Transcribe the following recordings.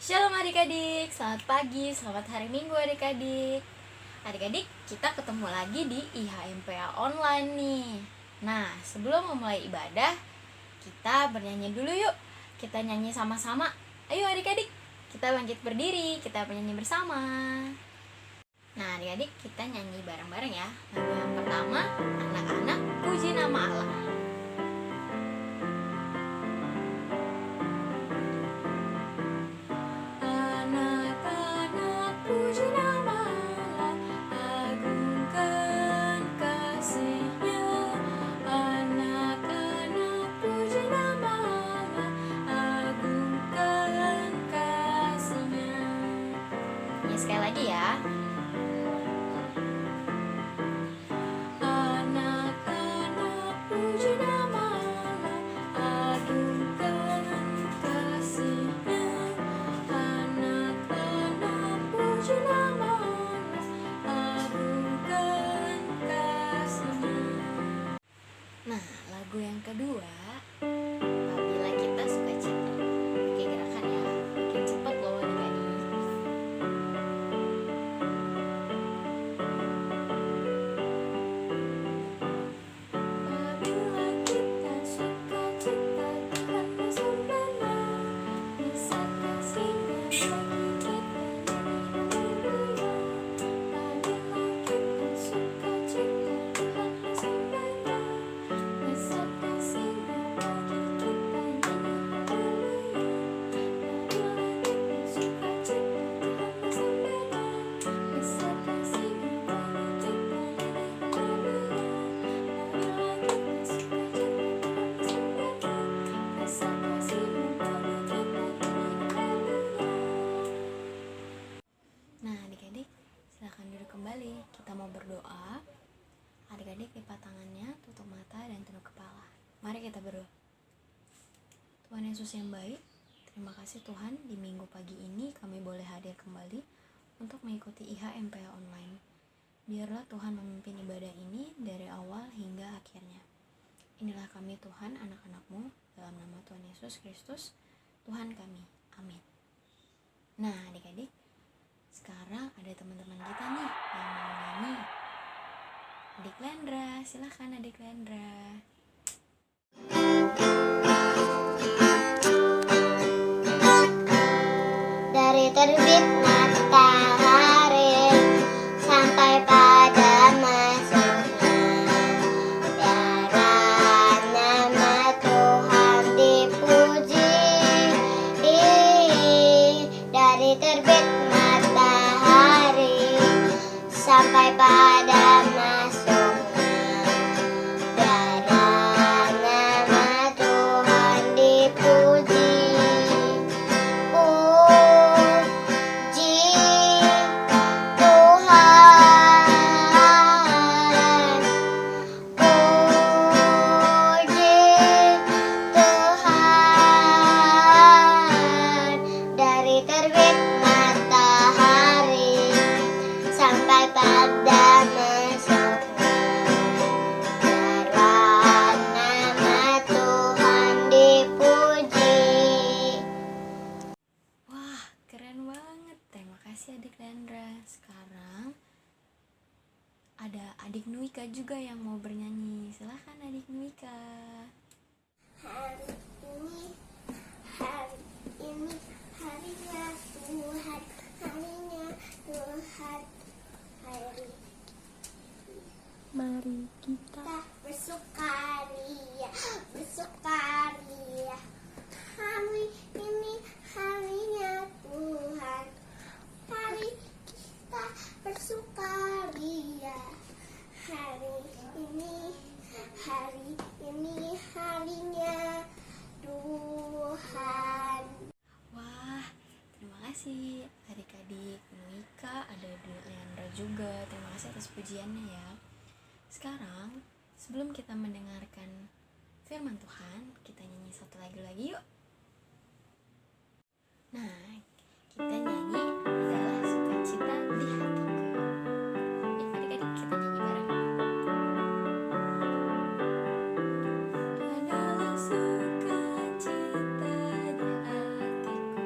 Shalom adik-adik, selamat pagi, selamat hari Minggu adik-adik. Adik-adik, kita ketemu lagi di IHMPA online nih. Nah, sebelum memulai ibadah, kita bernyanyi dulu yuk. Kita nyanyi sama-sama. Ayo adik-adik, kita bangkit berdiri, kita bernyanyi bersama. Nah adik-adik, kita nyanyi bareng-bareng ya. Lagu yang pertama, anak-anak puji nama Allah. Sekali lagi ya. Anak-anak puji nama Allah, agungkan kasih-Nya. Anak-anak puji nama Allah, agungkan kasih-Nya. Nah, lagu yang kedua, apabila kita sukacita. Oke, gerakan ya. Makin cepat loh adik-adik. Kembali, kita mau berdoa. Adik-adik lipat tangannya, tutup mata dan tunduk kepala. Mari kita berdoa. Tuhan Yesus yang baik, terima kasih Tuhan, di minggu pagi ini kami boleh hadir kembali untuk mengikuti IHMPA online. Biarlah Tuhan memimpin ibadah ini dari awal hingga akhirnya. Inilah kami Tuhan, anak-anak-Mu, dalam nama Tuhan Yesus Kristus, Tuhan kami. Amin. Nah adik-adik, sekarang ada teman-teman kita nih yang mau nyanyi. Adik Lendra, silahkan Adik Lendra. Dari terbit matahari sampai pada masuknya, biarlah nama Tuhan dipuji. Dari terbit matahari sampai pada masuknya, biarlah nama Tuhan dipuji. Puji Tuhan, puji Tuhan. Dari terbit matahari sampai pada masuknya, biarlah nama Tuhan dipuji. Wah, keren banget. Terima kasih Adik Lendra. Sekarang ada Adik Nuika juga yang mau bernyanyi. Silahkan Adik Nuika. Hari ini harinya Tuhan, harinya Tuhan, hari Mari kita bersukaria, bersukaria. Hari ini harinya Tuhan, hari kita bersukaria. Hari ini harinya Tuhan. Wah, terima kasih adik-adik Nuika, ada Leandra juga. Terima kasih atas pujiannya ya. Sekarang, sebelum kita mendengarkan firman Tuhan, kita nyanyi satu lagu lagi yuk. Nah, kita nyanyi adalah sukacita di hatiku. Yuk adik-adik, kita nyanyi bareng. Adalah sukacita di hatiku,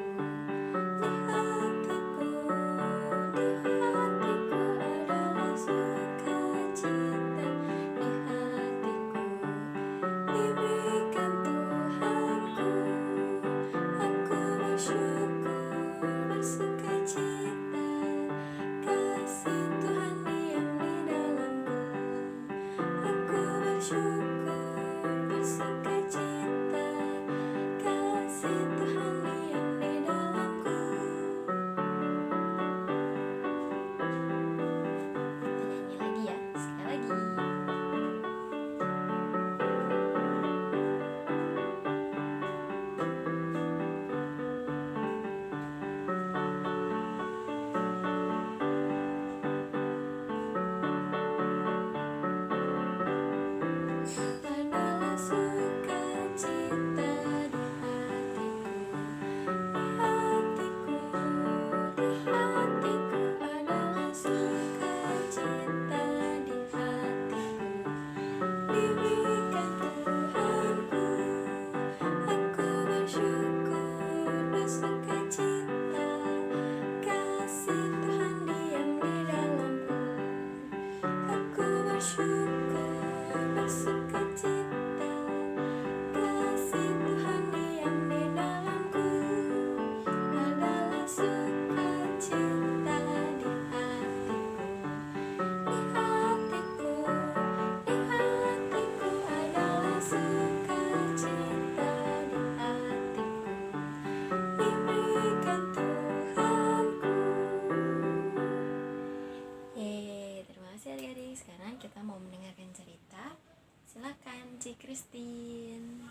Christine.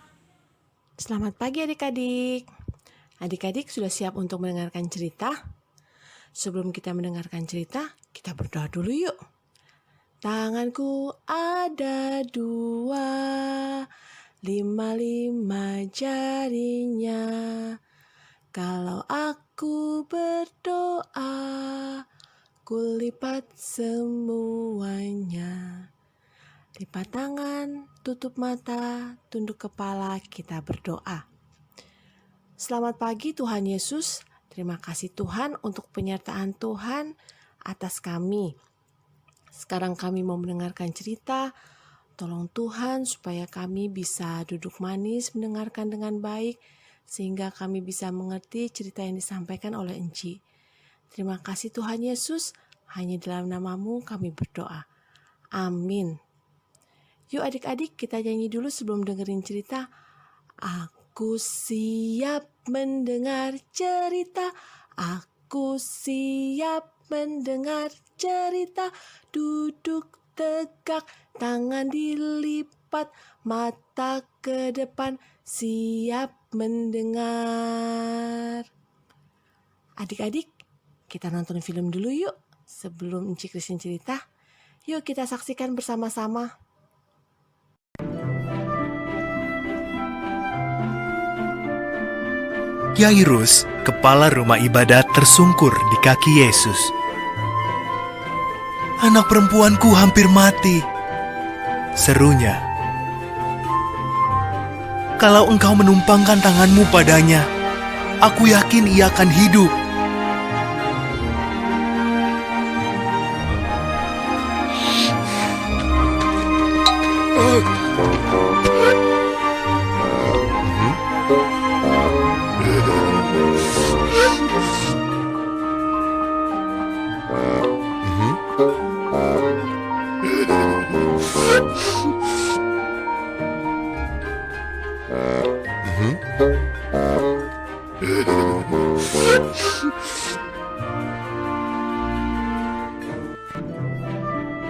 Selamat pagi adik-adik. Adik-adik sudah siap untuk mendengarkan cerita? Sebelum kita mendengarkan cerita, kita berdoa dulu yuk. Tanganku ada 2, 5 jarinya. Kalau aku berdoa, kulipat semuanya. Lipat tangan, tutup mata, tunduk kepala, kita berdoa. Selamat pagi Tuhan Yesus. Terima kasih Tuhan untuk penyertaan Tuhan atas kami. Sekarang kami mau mendengarkan cerita. Tolong Tuhan supaya kami bisa duduk manis mendengarkan dengan baik, sehingga kami bisa mengerti cerita yang disampaikan oleh Enci. Terima kasih Tuhan Yesus. Hanya dalam nama-Mu kami berdoa. Amin. Yuk adik-adik kita nyanyi dulu sebelum dengerin cerita. Aku siap mendengar cerita. Aku siap mendengar cerita. Duduk tegak, tangan dilipat, mata ke depan, siap mendengar. Adik-adik, kita nonton film dulu yuk sebelum Enci Christine cerita. Yuk kita saksikan bersama-sama. Yairus, kepala rumah ibadat, tersungkur di kaki Yesus. "Anak perempuanku hampir mati," serunya. "Kalau engkau menumpangkan tanganmu padanya, aku yakin ia akan hidup."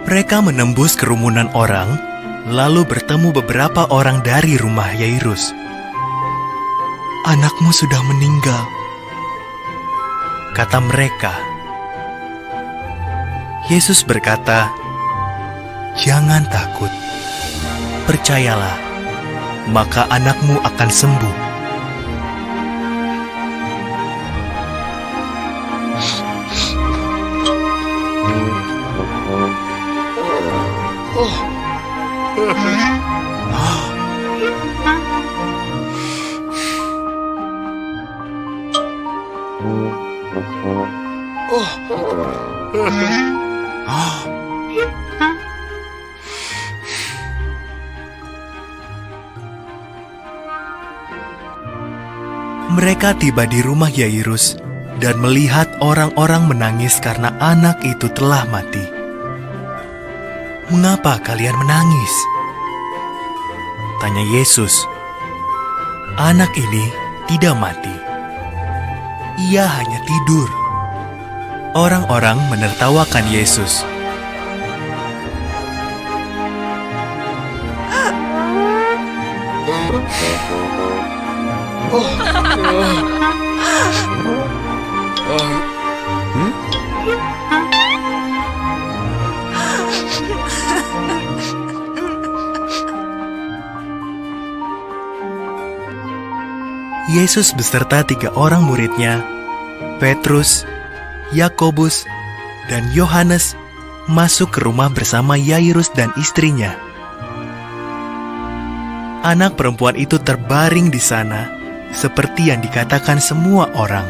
Mereka menembus kerumunan orang, lalu bertemu beberapa orang dari rumah Yairus. "Anakmu sudah meninggal," kata mereka. Yesus berkata, "Jangan takut. Percayalah, maka anakmu akan sembuh." Mereka tiba di rumah Yairus dan melihat orang-orang menangis karena anak itu telah mati. "Mengapa kalian menangis?" tanya Yesus. "Anak ini tidak mati. Ia hanya tidur." Orang-orang menertawakan Yesus. Yesus beserta 3 orang muridnya, Petrus, Yakobus, dan Yohanes, masuk ke rumah bersama Yairus dan istrinya. Anak perempuan itu terbaring di sana, seperti yang dikatakan semua orang.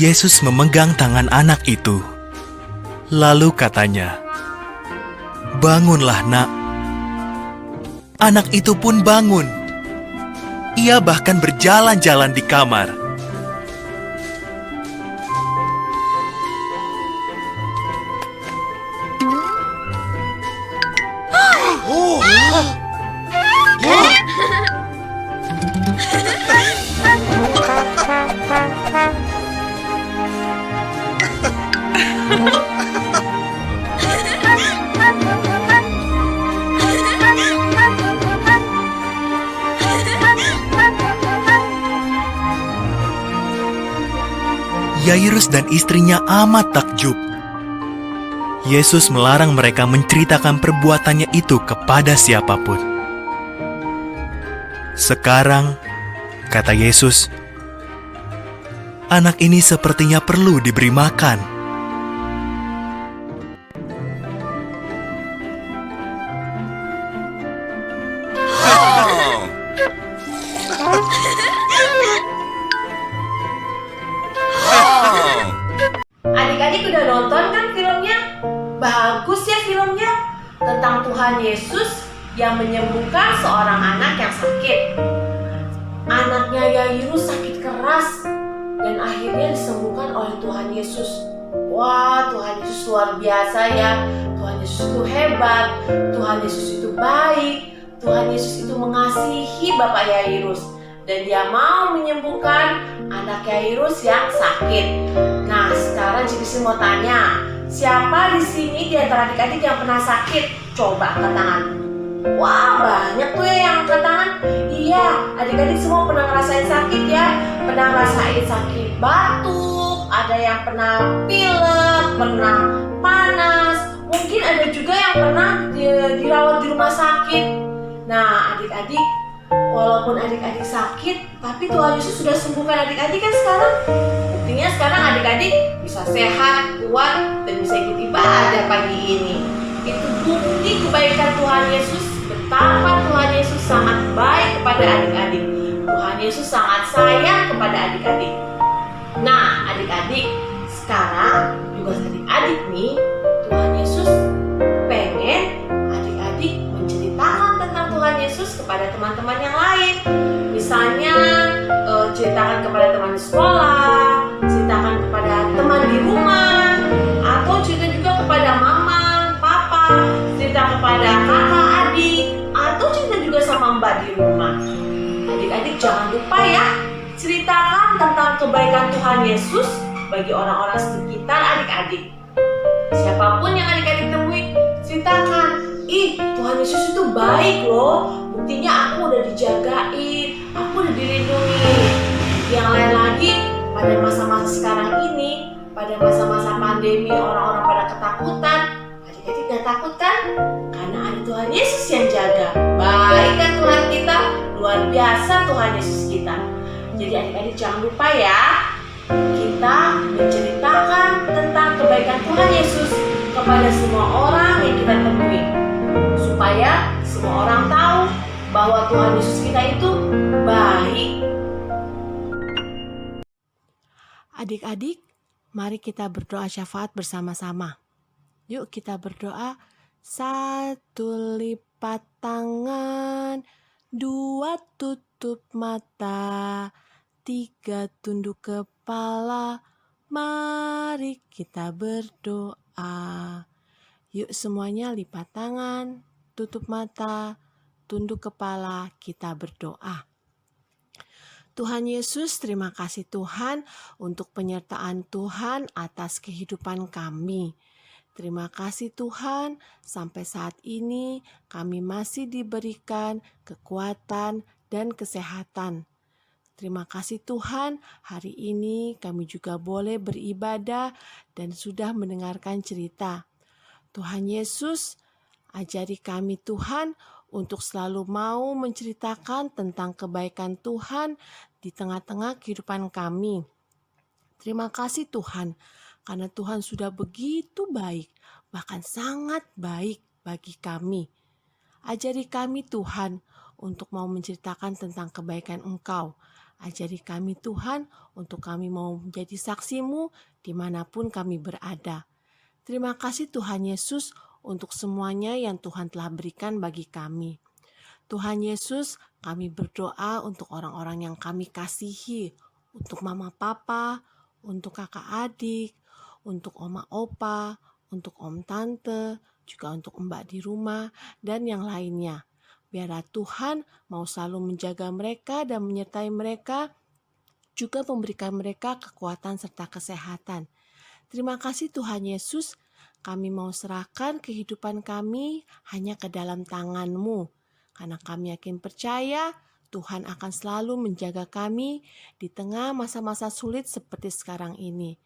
Yesus memegang tangan anak itu. Lalu katanya, "Bangunlah, Nak." Anak itu pun bangun. Ia bahkan berjalan-jalan di kamar. Yairus dan istrinya amat takjub. Yesus melarang mereka menceritakan perbuatannya itu kepada siapapun. "Sekarang," kata Yesus, "anak ini sepertinya perlu diberi makan." Adik-adik udah nonton kan filmnya? Bagus ya filmnya, tentang Tuhan Yesus yang menyembuhkan seorang anak yang sakit. Anaknya Yairus sakit keras dan akhirnya disembuhkan oleh Tuhan Yesus. Wah, Tuhan Yesus luar biasa ya. Tuhan Yesus itu hebat, Tuhan Yesus itu baik, Tuhan Yesus itu mengasihi Bapak Yairus. Dan dia mau menyembuhkan anak Yairus yang sakit. Nah, sekarang Cikisi mau tanya, siapa di sini di antara adik-adik yang pernah sakit? Coba angkat tangan. Wah, banyak tuh ya yang angkat tangan. Iya, adik-adik semua pernah ngerasain sakit ya. Pernah ngerasain sakit batuk, ada yang pernah pilek, pernah panas. Mungkin ada juga yang pernah dirawat di rumah sakit. Nah, adik-adik, walaupun adik-adik sakit, tapi Tuhan Yesus sudah sembuhkan adik-adik kan sekarang. Buktinya sekarang adik-adik bisa sehat, kuat, dan bisa ikut ibadah pagi ini. Itu bukti kebaikan Tuhan Yesus, betapa Tuhan Yesus sangat baik kepada adik-adik. Tuhan Yesus sangat sayang kepada adik-adik. Nah, adik-adik, sekarang juga adik-adik nih, Tuhan Yesus pengen adik-adik menceritakan tentang Tuhan Yesus kepada teman-teman yang lain. Misalnya ceritakan kepada teman di sekolah, ceritakan kepada teman di rumah, atau cerita juga kepada mama, papa, cerita kepada kakak, adik, atau cerita juga sama mbak di rumah. Adik-adik jangan lupa ya, ceritakan tentang kebaikan Tuhan Yesus bagi orang-orang sekitar adik-adik. Siapapun yang adik-adik temui, ceritakan, "Ih, Tuhan Yesus itu baik loh. Buktinya aku udah dijagain, aku udah dilindungi." Yang lain lagi, pada masa-masa sekarang ini, pada masa-masa pandemi orang-orang pada ketakutan, adik-adik gak takut kan? Karena ada Tuhan Yesus yang jaga. Baik kan Tuhan kita? Luar biasa Tuhan Yesus kita. Jadi adik-adik jangan lupa ya, kita menceritakan tentang kebaikan Tuhan Yesus kepada semua orang yang kita temui, supaya semua orang tahu bahwa Tuhan Yesus kita itu baik. Adik-adik, mari kita berdoa syafaat bersama-sama. Yuk kita berdoa. 1 lipat tangan, 2 tutup mata, 3 tunduk kepala. Mari kita berdoa. Yuk semuanya lipat tangan, tutup mata, tunduk kepala, kita berdoa. Tuhan Yesus, terima kasih Tuhan untuk penyertaan Tuhan atas kehidupan kami. Terima kasih Tuhan, sampai saat ini kami masih diberikan kekuatan dan kesehatan. Terima kasih Tuhan, hari ini kami juga boleh beribadah dan sudah mendengarkan cerita. Tuhan Yesus, ajari kami Tuhan untuk selalu mau menceritakan tentang kebaikan Tuhan di tengah-tengah kehidupan kami. Terima kasih Tuhan, karena Tuhan sudah begitu baik, bahkan sangat baik bagi kami. Ajari kami Tuhan untuk mau menceritakan tentang kebaikan Engkau. Ajari kami Tuhan untuk kami mau menjadi saksi-Mu dimanapun kami berada. Terima kasih Tuhan Yesus untuk semuanya yang Tuhan telah berikan bagi kami. Tuhan Yesus, kami berdoa untuk orang-orang yang kami kasihi, untuk mama papa, untuk kakak adik, untuk oma opa, untuk om tante, juga untuk mbak di rumah, dan yang lainnya. Biarlah Tuhan mau selalu menjaga mereka dan menyertai mereka, juga memberikan mereka kekuatan serta kesehatan. Terima kasih Tuhan Yesus, kami mau serahkan kehidupan kami hanya ke dalam tangan-Mu. Karena kami yakin percaya Tuhan akan selalu menjaga kami di tengah masa-masa sulit seperti sekarang ini.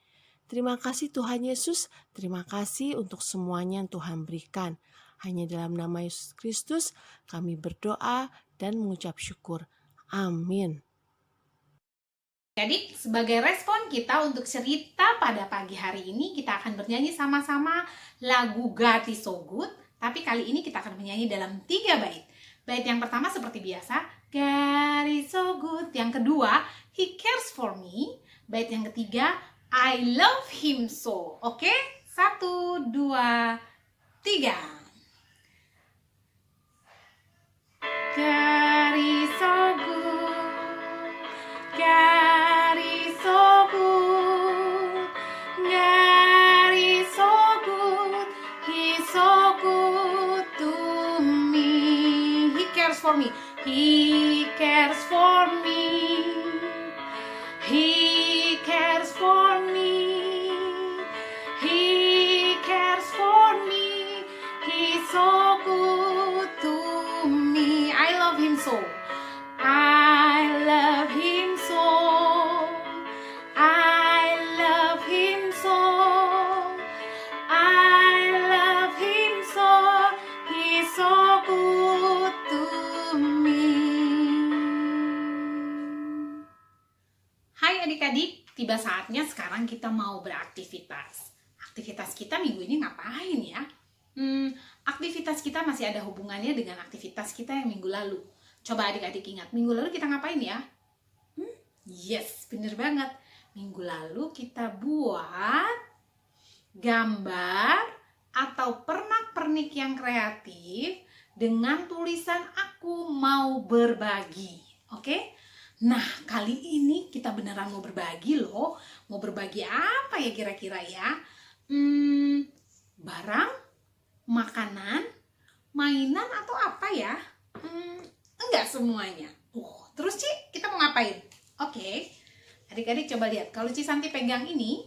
Terima kasih Tuhan Yesus, terima kasih untuk semuanya yang Tuhan berikan. Hanya dalam nama Yesus Kristus kami berdoa dan mengucap syukur. Amin. Jadi sebagai respon kita untuk cerita pada pagi hari ini, kita akan bernyanyi sama-sama lagu God is so good. Tapi kali ini kita akan bernyanyi dalam 3 bait. Bait yang pertama seperti biasa, God is so good. Yang kedua, He cares for me. Bait yang ketiga, I love Him so. Oke? 1, 2, 3. God is so good. God is so good. God is so good. He's so good to me. He cares for me. He cares for me. He cares for me. He cares for me. He's so good to me. I love Him so. I love Him so. I love Him so. I love Him so. He's so good to me. Hai adik-adik, tiba saatnya sekarang kita mau beraktivitas. Aktivitas kita minggu ini ngapain ya? Aktivitas kita masih ada hubungannya dengan aktivitas kita yang minggu lalu. Coba adik-adik ingat, minggu lalu kita ngapain ya? Yes, bener banget. Minggu lalu kita buat gambar atau pernak-pernik yang kreatif dengan tulisan aku mau berbagi. Oke? Nah, kali ini kita beneran mau berbagi loh. Mau berbagi apa ya kira-kira ya? Barang, makanan, mainan atau apa ya? Enggak semuanya. Terus Ci, kita mau ngapain? Oke. Adik-adik coba lihat. Kalau Ci Santi pegang ini,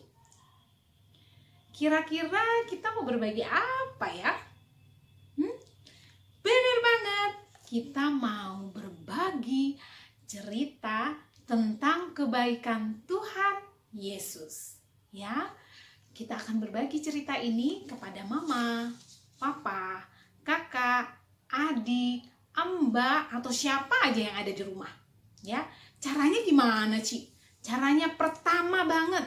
kira-kira kita mau berbagi apa ya? Bener banget. Kita mau berbagi cerita tentang kebaikan Tuhan Yesus. Ya, kita akan berbagi cerita ini kepada mama, papa, kakak, adik, mbak, atau siapa aja yang ada di rumah. Ya, caranya gimana, Ci? Caranya pertama banget,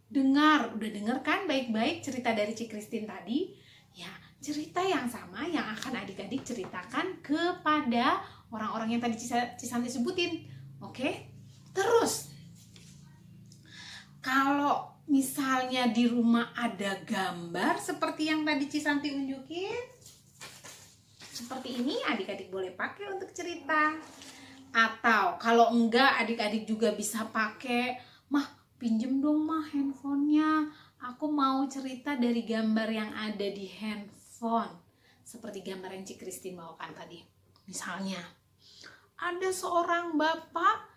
udah denger kan baik-baik cerita dari Ci Christine tadi? Ya, cerita yang sama yang akan adik-adik ceritakan kepada orang-orang yang tadi Ci Santi sebutin. Oke? Terus, kalau misalnya di rumah ada gambar seperti yang tadi Ci Santi unjukin, seperti ini adik-adik boleh pakai untuk cerita. Atau kalau enggak, adik-adik juga bisa pakai, mah pinjem dong mah handphonenya, aku mau cerita dari gambar yang ada di handphone, seperti gambar yang Ci Christine bawakan tadi. Misalnya ada seorang bapak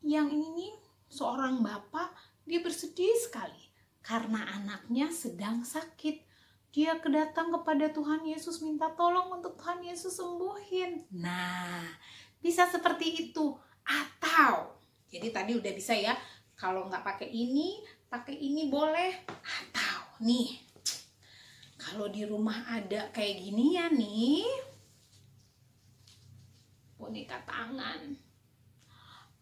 yang ini, seorang bapak dia bersedih sekali karena anaknya sedang sakit. Dia kedatang kepada Tuhan Yesus, minta tolong untuk Tuhan Yesus sembuhin. Nah, bisa seperti itu. Atau, jadi tadi udah bisa ya, kalau nggak pakai ini boleh. Atau nih, kalau di rumah ada kayak gini ya nih, boneka tangan.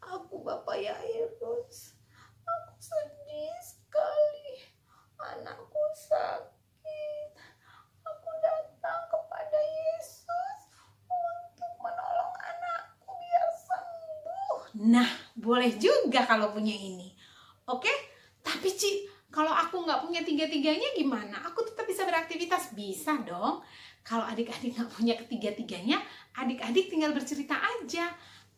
Aku Bapak Yairus, aku sedih sekali, anakku sakit. Aku datang kepada Yesus untuk menolong anakku biar sembuh. Nah, boleh juga kalau punya ini. Oke? Tapi Ci, kalau aku nggak punya tiga-tiganya gimana? Aku tetap bisa beraktivitas? Bisa dong. Kalau adik-adik nggak punya ketiga-tiganya, adik-adik tinggal bercerita aja.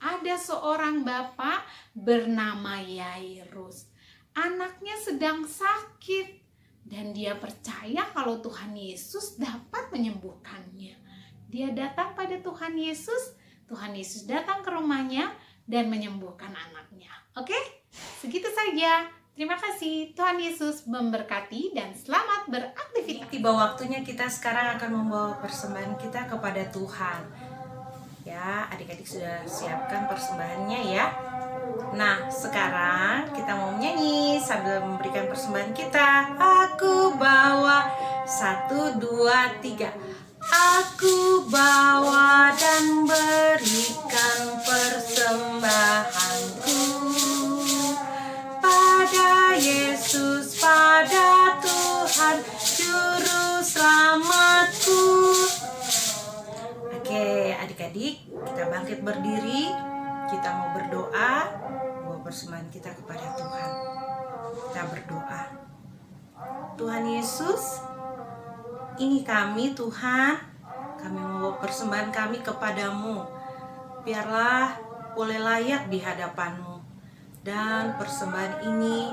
Ada seorang bapak bernama Yairus. Anaknya sedang sakit. Dan dia percaya kalau Tuhan Yesus dapat menyembuhkannya. Dia datang pada Tuhan Yesus datang ke rumahnya dan menyembuhkan anaknya. Oke? Segitu saja. Terima kasih. Tuhan Yesus memberkati dan selamat beraktivitas. Tiba waktunya kita sekarang akan membawa persembahan kita kepada Tuhan. Ya, adik-adik sudah siapkan persembahannya ya. Nah, sekarang kita mau menyanyi sambil memberikan persembahan kita. Aku bawa 1, 2, 3. Aku bawa dan berikan persembahanku pada Yesus, pada Tuhan Juru Selamatku. Oke, adik-adik, kita bangkit berdiri. Kita mau berdoa, bawa persembahan kita kepada Tuhan. Kita berdoa. Tuhan Yesus, ini kami Tuhan, kami membawa persembahan kami kepadamu. Biarlah boleh layak di hadapan-Mu. Dan persembahan ini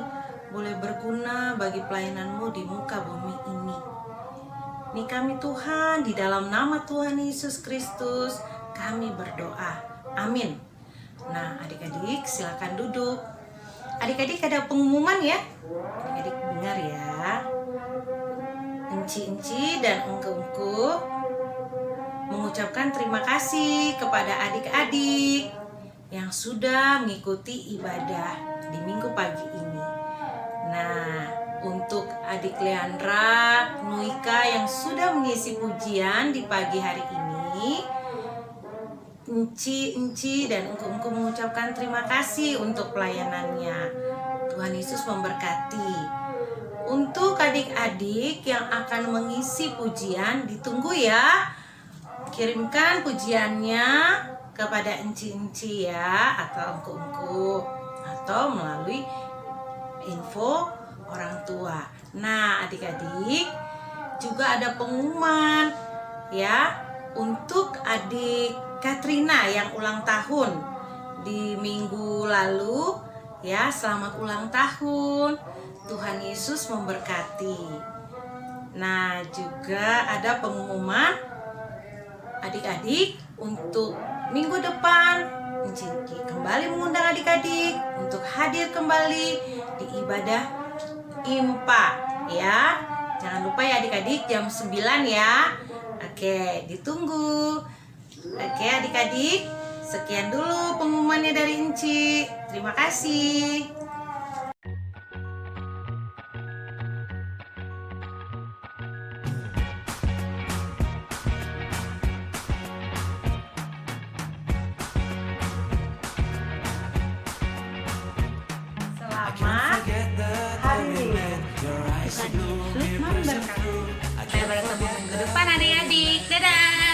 boleh berguna bagi pelayanan-Mu di muka bumi ini. Ini kami Tuhan, di dalam nama Tuhan Yesus Kristus, kami berdoa. Amin. Nah, adik-adik silakan duduk. Adik-adik ada pengumuman ya. Adik-adik dengar ya. Enci-enci dan engku-engku mengucapkan terima kasih kepada adik-adik yang sudah mengikuti ibadah di minggu pagi ini. Nah, untuk adik Leandra, Nuika yang sudah mengisi pujian di pagi hari ini, Enci dan engku-engku mengucapkan terima kasih untuk pelayanannya. Tuhan Yesus memberkati. Untuk adik-adik yang akan mengisi pujian, ditunggu ya. Kirimkan pujiannya kepada enci-enci ya, atau engku-engku, atau melalui info orang tua. Nah, adik-adik juga ada pengumuman ya untuk adik Katrina yang ulang tahun di minggu lalu ya. Selamat ulang tahun. Tuhan Yesus memberkati. Nah, juga ada pengumuman adik-adik untuk minggu depan. Enci kembali mengundang adik-adik untuk hadir kembali di ibadah IMPA ya. Jangan lupa ya adik-adik, jam 9 ya. Oke, ditunggu. Oke adik-adik, sekian dulu pengumumannya dari Enci. Terima kasih. Selamat hari Minggu. Tuhan Yesus memberkati. Sampai bertemu minggu depan adik-adik. Dadah.